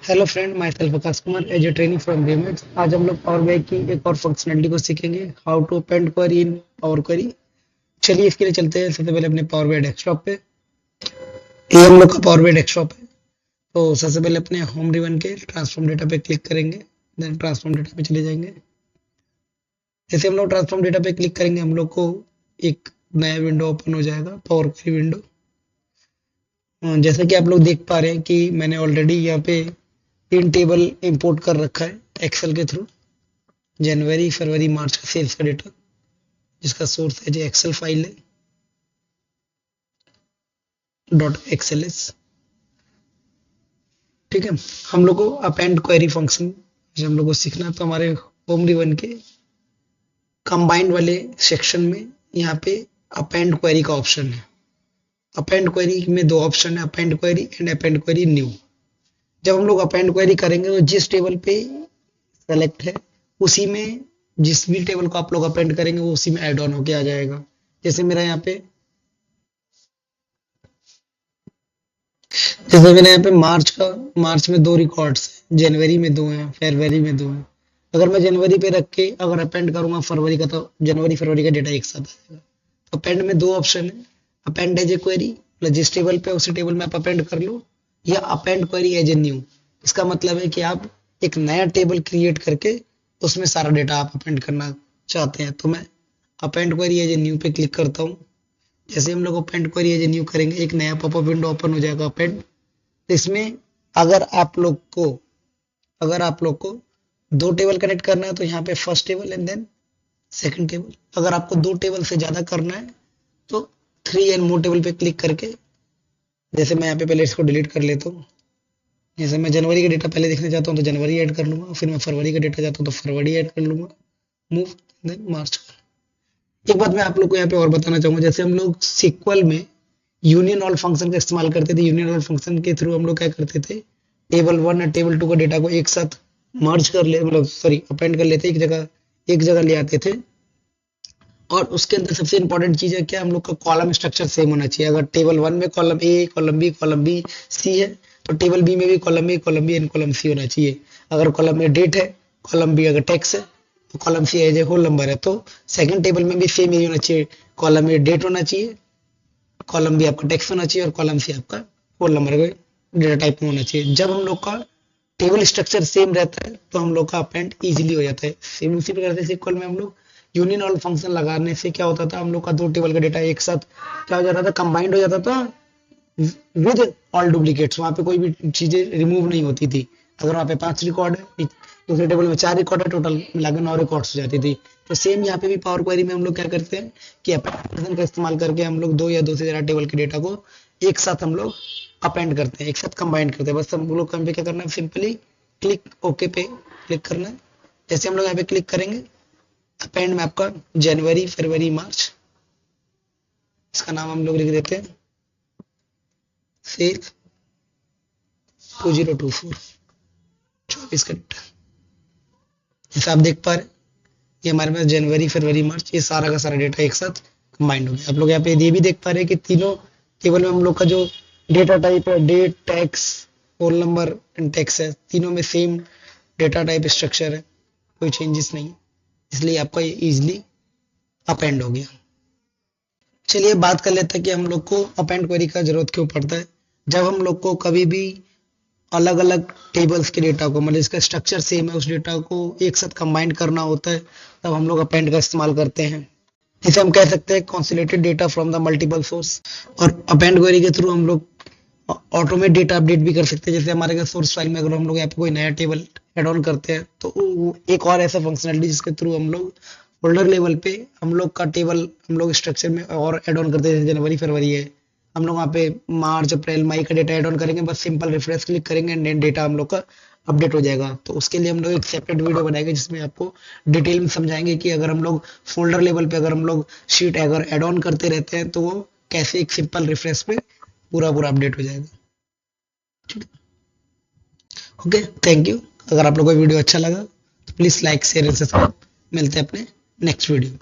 Hello friend, myself Akash Kumar as a training from BMX. आज हम लोग पावर BI की एक और फंक्शनलिटी को सीखेंगे, how to append query in power query. चलिए इसके लिए चलते हैं सबसे पहले अपने पावर BI डेस्कटॉप पे। ये हम लोग का पावर BI डेस्कटॉप है। तो सबसे पहले अपने होम रिबन के ट्रांसफॉर्म डेटा पे क्लिक करेंगे, देन ट्रांसफॉर्म डेटा पे चले जाएंगे। जैसे हम लोग ट्रांसफॉर्म डेटा पे क्लिक करेंगे, हम लोग को एक नया विंडो ओपन हो जाएगा, पावर क्वेरी विंडो। जैसा कि आप लोग देख पा रहे हैं कि मैंने ऑलरेडी यहाँ पे 3 टेबल इंपोर्ट कर रखा है एक्सेल के थ्रू। जनवरी, फरवरी, मार्च का सेल्स का डेटा, जिसका सोर्स है जो एक्सेल फाइल है .xls। ठीक है, हम लोग को अपेंड क्वेरी फंक्शन जब हम लोग को सीखना है, तो हमारे होम रिबन के कंबाइंड वाले सेक्शन में यहाँ पे अपेंड क्वेरी का ऑप्शन है। अपेंड क्वेरी में दो ऑप्शन है, append query and append query new. जब हम लोग अपेंड क्वेरी करेंगे तो जिस टेबल पे सेलेक्ट है उसी में, जिस भी टेबल को आप लोग अपेंड करेंगे वो उसी में ऐड ऑन होके आ जाएगा। जैसे मेरा यहाँ पे जैसे मैंने यहाँ पे मार्च में 2 रिकॉर्ड्स हैं, जनवरी में 2 हैं, फरवरी में 2 हैं। अगर मैं जनवरी पे रख के अगर अपेंड करूंगा फरवरी का, तो जनवरी फरवरी का डेटा एक साथ आ जाएगा। तो अपेंड में दो ऑप्शन है, अपेंड एज ए क्वेरी, मतलब जिस टेबल पे उसी टेबल में आप अपेंड कर लो, या append query as a new. इसका मतलब है कि आप एक नया टेबल क्रिएट करके उसमें सारा डेटा आप अपेंड करना चाहते हैं। तो मैं append query as a new पे क्लिक करता हूँ। जैसे हम लोग append query as a new करेंगे, एक नया पॉपअप विंडो ओपन हो जाएगा अपेंड। तो इसमें अगर आप लोग को अगर आप लोग को दो टेबल कनेक्ट करना है, तो यहाँ पे first table and then second table. अगर आपको दो टेबल से ज्यादा करना है तो 3 एंड मोर टेबल पे क्लिक करके, जैसे मैं यहाँ पे पहले इसको डिलीट कर लेता हूँ। जैसे मैं जनवरी का डेटा पहले देखना चाहता हूँ तो जनवरी ऐड कर लूंगा, फिर मैं फरवरी का डेटा चाहता हूँ तो फरवरी ऐड कर लूंगा, मूव, देन मार्च। एक बात मैं आप लोग को यहाँ पे और बताना चाहूंगा, जैसे हम लोग सीक्वल में यूनियन ऑल फंक्शन का इस्तेमाल करते थे। यूनियन ऑल फंक्शन के थ्रू हम लोग क्या करते थे, टेबल 1 और टेबल 2 का डेटा को एक साथ मर्ज कर ले, मतलब सॉरी अपेंड कर लेते, एक जगह ले आते थे। और उसके अंदर सबसे इंपॉर्टेंट चीज है क्या, हम लोग का कॉलम स्ट्रक्चर सेम होना चाहिए। अगर टेबल 1 में column A, column B, C है, तो टेबल बी में भी column B and column C होना चाहिए। अगर कॉलम में डेट है, कॉलम बी अगर टेक्स्ट है, तो column C as a whole number है। तो सेकंड टेबल में भी सेम यही होना चाहिए, कॉलम में डेट होना चाहिए, कॉलम भी आपका टेक्स्ट होना चाहिए, और कॉलम सी आपका होल नंबर का डेटा टाइप में होना चाहिए। जब हम लोग का टेबल स्ट्रक्चर सेम रहता है तो हम लोग का अपेंड इजीली हो जाता है। सेम उसी प्रकार से सिक्वल में हम लोग यूनियन ऑल फंक्शन लगाने से क्या होता था, हम लोग का दो टेबल का डेटा एक साथ क्या हो जाता था, कंबाइंड हो जाता था विद ऑल डुप्लीकेट्स। वहां पे कोई भी चीजें रिमूव नहीं होती थी। अगर वहां पे 5 रिकॉर्ड है, दूसरे टेबल में 4 रिकॉर्ड है, टोटल मिलाकर 9 रिकॉर्ड्स हो जाती थी। तो सेम यहाँ पे भी पावर क्वेरी में हम लोग क्या करते हैं कि अपेंड का इस्तेमाल करके हम लोग दो या दो से ज्यादा टेबल के डेटा को एक साथ हम लोग अपेंड करते हैं, एक साथ कंबाइन करते हैं। बस हम लोग पे क्या करना है, सिंपली क्लिक ओके पे क्लिक करना है। जैसे हम लोग यहाँ पे क्लिक करेंगे, अपेंड में आपका जनवरी, फरवरी, मार्च, इसका नाम हम लोग लिख देते हैं सेल 2024 24 का डेटा। जैसे आप देख पा रहे हैं, ये हमारे पास जनवरी, फरवरी, मार्च, ये सारा का सारा डेटा एक साथ कंबाइंड हो गया। आप लोग यहाँ पे ये भी देख पा रहे हैं कि तीनों टेबल में हम लोग का जो डेटा टाइप है, date, text, whole number and text है, तीनों में सेम डेटा टाइप स्ट्रक्चर है, कोई चेंजेस नहीं है। इसलिए आपका ये इजिली अपेंड हो गया। चलिए बात कर लेते हैं कि हम लोग को अपेंड क्वेरी का जरूरत क्यों पड़ता है। जब हम लोग को कभी भी अलग अलग टेबल्स के डेटा को, मतलब इसका स्ट्रक्चर सेम है, उस डेटा को एक साथ कंबाइन करना होता है, तब हम लोग अपेंड का इस्तेमाल करते हैं। इसे हम कह सकते हैं consolidated data from the multiple source. और अपेंड क्वेरी के थ्रू हम लोग ऑटोमेट डेटा अपडेट भी कर सकते हैं। जैसे हमारे सोर्स फाइल में अगर हम लोग यहाँ पे कोई नया टेबल एड ऑन करते हैं, तो एक और ऐसा फंक्शनलिटी जिसके थ्रू हम लोग फोल्डर लेवल पे हम लोग का टेबल हम लोग स्ट्रक्चर में और एड ऑन करते हैं। जैसे जनवरी, फरवरी है, हम लोग वहाँ पे मार्च, अप्रैल, मई का डेटा एड ऑन करेंगे, बस सिंपल रिफ्रेश क्लिक करेंगे एंड डेटा हम लोग का अपडेट हो जाएगा। तो उसके लिए हम लोग एक सेपरेट वीडियो बनाएंगे जिसमें आपको डिटेल में समझाएंगे कि अगर हम लोग फोल्डर लेवल पे अगर हम लोग शीट अगर एड ऑन करते रहते हैं, तो वो कैसे एक सिंपल रिफ्रेश पे पूरा पूरा अपडेट हो जाएगा। Okay, thank you. अगर आप लोगों को वीडियो अच्छा लगा तो please like, share and subscribe. मिलते हैं अपने नेक्स्ट वीडियो में।